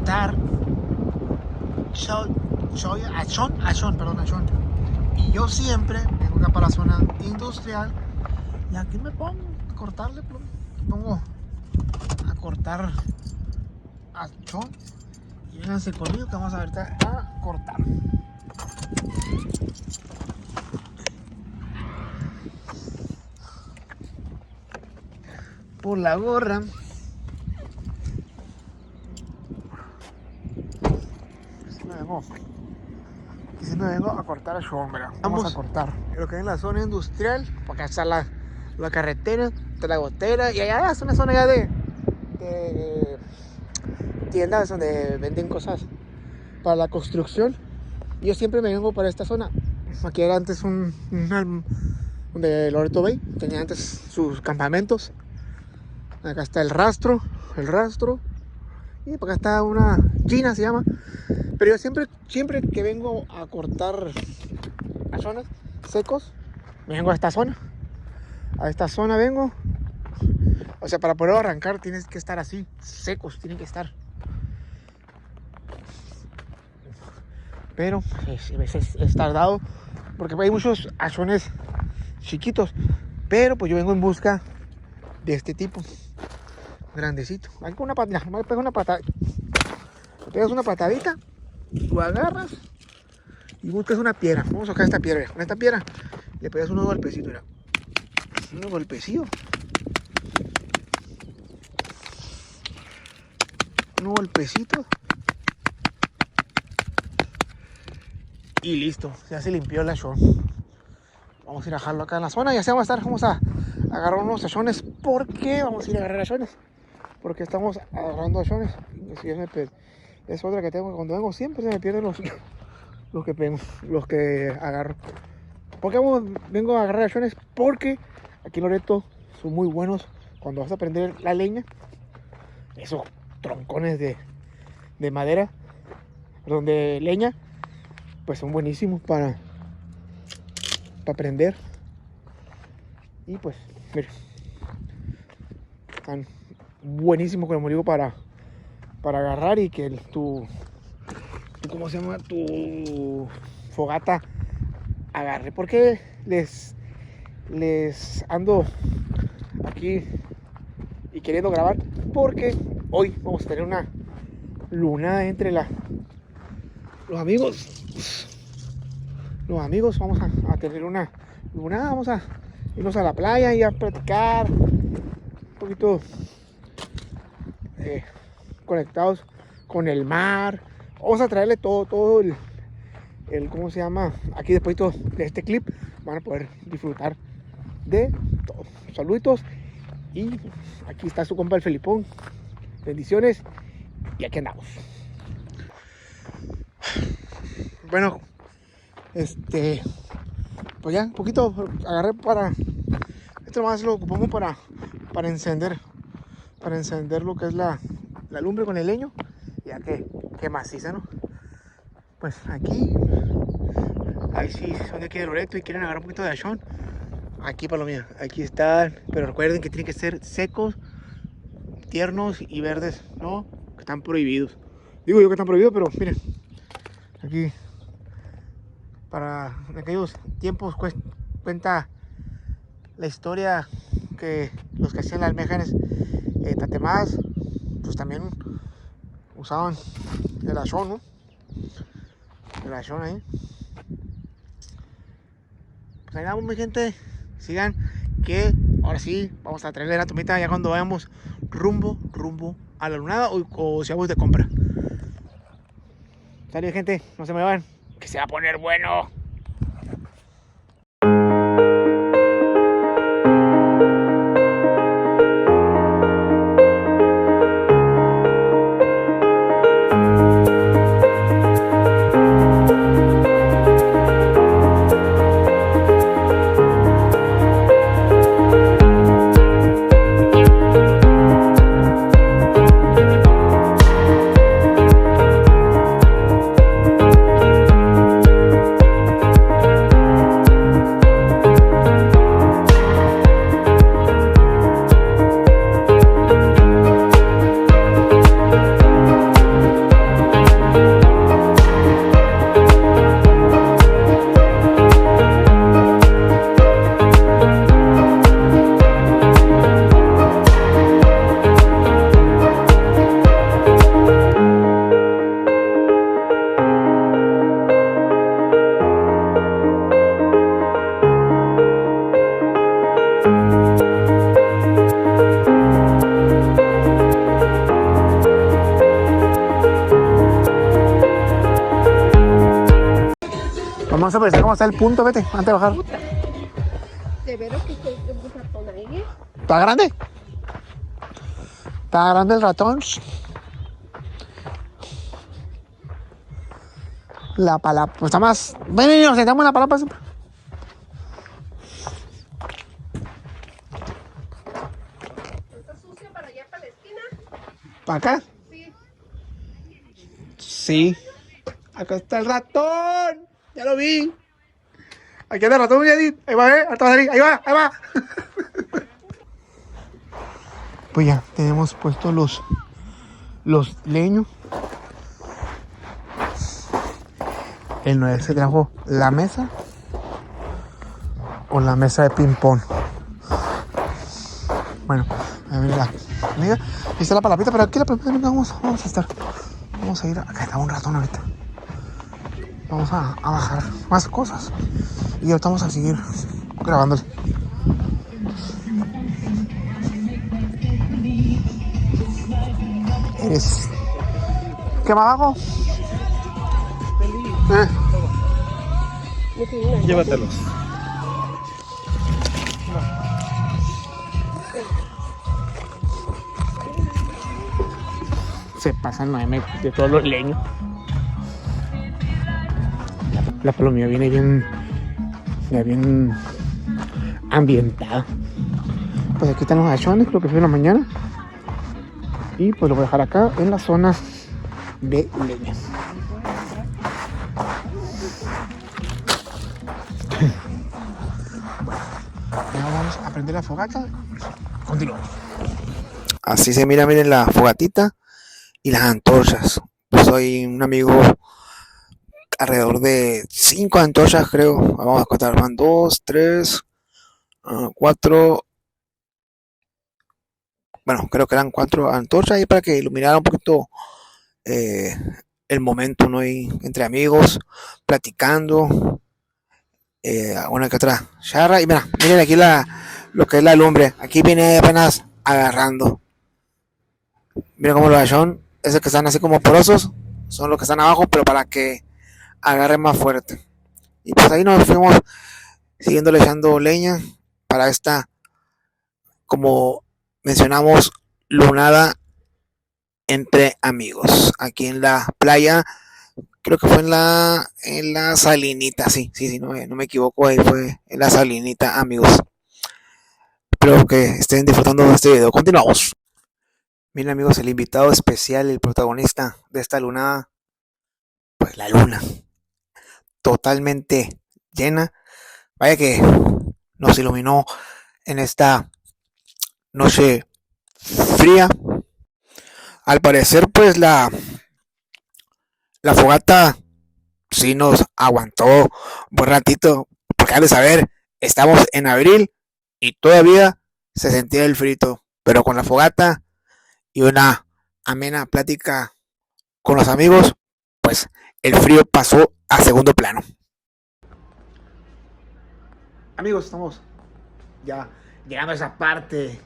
cortar Achón. Y yo siempre vengo acá para la zona industrial y aquí me pongo a cortarle, pongo a cortar Achón. Y vénganse conmigo que vamos ahorita a cortar. Por la gorra. Si me vengo a cortar Achón, vamos a cortar lo que es la zona industrial. Porque acá está la carretera, está la gotera y allá es una zona ya de tiendas donde venden cosas para la construcción. Yo siempre me vengo para esta zona. Aquí era antes donde Loreto Bay tenía antes sus campamentos. Acá está el rastro y por acá está una Gina se llama. Pero yo siempre que vengo a cortar achones secos, me vengo a esta zona. A esta zona vengo. O sea, para poder arrancar tienes que estar así, secos, tienen que estar. Pero a veces es tardado porque hay muchos achones chiquitos. Pero pues yo vengo en busca de este tipo grandecito. Aquí con una patada, me pego una patada. Le pegas una patadita, lo agarras y buscas una piedra. Vamos a sacar esta piedra. Con esta piedra le pegas unos golpecitos, mira. Unos golpecitos. Unos golpecitos. Y listo, ya se limpió el achón. Vamos a ir a dejarlo acá en la zona. Ya se vamos a agarrar unos achones. ¿Por qué vamos a ir a agarrar achones? Porque estamos agarrando achones. Es otra que tengo. Cuando vengo siempre se me pierden los que agarro. ¿Por qué vengo a agarrar achones? Porque aquí en Loreto son muy buenos cuando vas a prender la leña. Esos troncones de madera, perdón, de leña, pues son buenísimos para prender. Y pues, miren, están buenísimos, como digo, para agarrar y que tu ¿cómo se llama? Tu fogata agarre. Porque les ando aquí y queriendo grabar, porque hoy vamos a tener una lunada entre los amigos. Vamos a tener una lunada, vamos a irnos a la playa y a platicar un poquito conectados con el mar. Vamos a traerle todo el ¿cómo se llama? Aquí después de este clip van a poder disfrutar de todo. Saluditos. Y aquí está su compa el Felipón. Bendiciones. Y aquí andamos. Bueno, pues ya un poquito agarré para esto, más lo ocupamos para encender lo que es la lumbre con el leño, ya que maciza, ¿no? Pues aquí, ahí sí son de aquí de Loreto y quieren agarrar un poquito de achón, aquí palomía, aquí están, pero recuerden que tienen que ser secos, tiernos y verdes, no que están prohibidos. Digo yo que están prohibidos, pero miren, aquí para aquellos tiempos cuenta la historia que los que hacían las almejas tatemadas, pues también usaban el achón, ¿no? El achón ahí. Pues ahí vamos, mi gente, sigan que ahora sí vamos a traerle la tomita ya cuando vayamos rumbo a la lunada o si vamos de compra. Salud, gente, no se me van, que se va a poner bueno. Vamos a ver cómo está el punto, vete, antes de bajar. Puta. De veras que estoy un ratón ahí. ¿Está grande? ¿Está grande el ratón? La palapa, pues está más... Ven, nos sentamos en la palapa siempre. ¿Está sucio para allá, para la esquina? ¿Para acá? Sí. Sí. Acá está el ratón. Ya lo vi. Aquí anda el ratón, Edith. Ahí va, ahorita va a salir. Ahí va, ahí va. Pues ya, tenemos puestos los leños. El 9 se trajo la mesa o la mesa de ping pong. Bueno, a ver la amiga. Ahí está la palapita, pero aquí la palapita vamos a estar. Vamos a ir acá está un ratón ahorita. Vamos a bajar más cosas. Y ahorita vamos a seguir grabándole. Eres. ¿Qué más abajo? Llévatelos. Se pasan de todos los leños. La palomilla viene bien ambientada. Pues aquí están los achones, creo que fue en la mañana. Y pues lo voy a dejar acá en la zona de leña. Ya vamos a prender la fogata. Continuamos. Así se mira, miren la fogatita y las antorchas. Pues soy un amigo, alrededor de 5 antorchas creo. Vamos a contar, van 2, 3, 4. Bueno, creo que eran 4 antorchas ahí para que iluminara un poquito el momento, ¿no? Y entre amigos, platicando. Una que otra charra. Y mira, miren aquí lo que es la lumbre. Aquí viene apenas agarrando. Miren cómo los son. Esos que están así como porosos son los que están abajo, pero para que agarre más fuerte. Y pues ahí nos fuimos siguiéndole echando leña para esta, como mencionamos, lunada entre amigos. Aquí en la playa, creo que fue en la Salinita, sí, no me equivoco, ahí fue en la Salinita, amigos. Espero que estén disfrutando de este video. Continuamos. Miren, amigos, el invitado especial, el protagonista de esta lunada, pues la luna, totalmente llena. Vaya que nos iluminó en esta noche fría. Al parecer, pues la fogata sí nos aguantó un buen ratito, porque han de saber, estamos en abril y todavía se sentía el frito, pero con la fogata y una amena plática con los amigos, pues el frío pasó a segundo plano. Amigos, estamos ya llegando a esa parte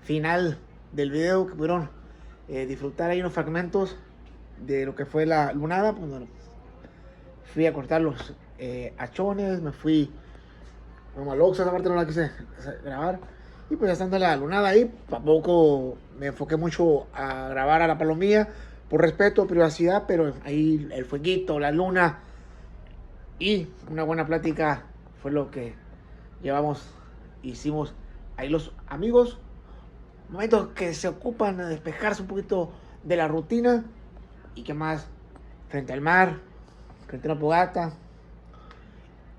final del video que pudieron disfrutar ahí unos fragmentos de lo que fue la lunada. Pues bueno, fui a cortar los achones, me fui como al Oxxo, esa parte no la quise grabar. Y pues ya estando la lunada ahí, tampoco me enfoqué mucho a grabar a la palomilla por respeto, privacidad, pero ahí el fueguito, la luna y una buena plática fue lo que hicimos ahí los amigos. Momentos que se ocupan de despejarse un poquito de la rutina y que más frente al mar, frente a una fogata.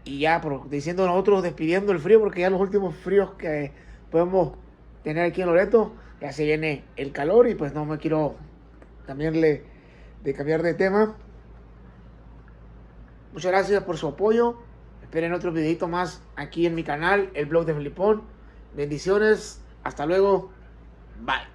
Y ya diciendo nosotros, despidiendo el frío, porque ya los últimos fríos que podemos tener aquí en Loreto, ya se viene el calor y pues no me quiero cambiar de tema. Muchas gracias por su apoyo. Esperen otro videito más aquí en mi canal, el blog de Felipón. Bendiciones. Hasta luego. Bye.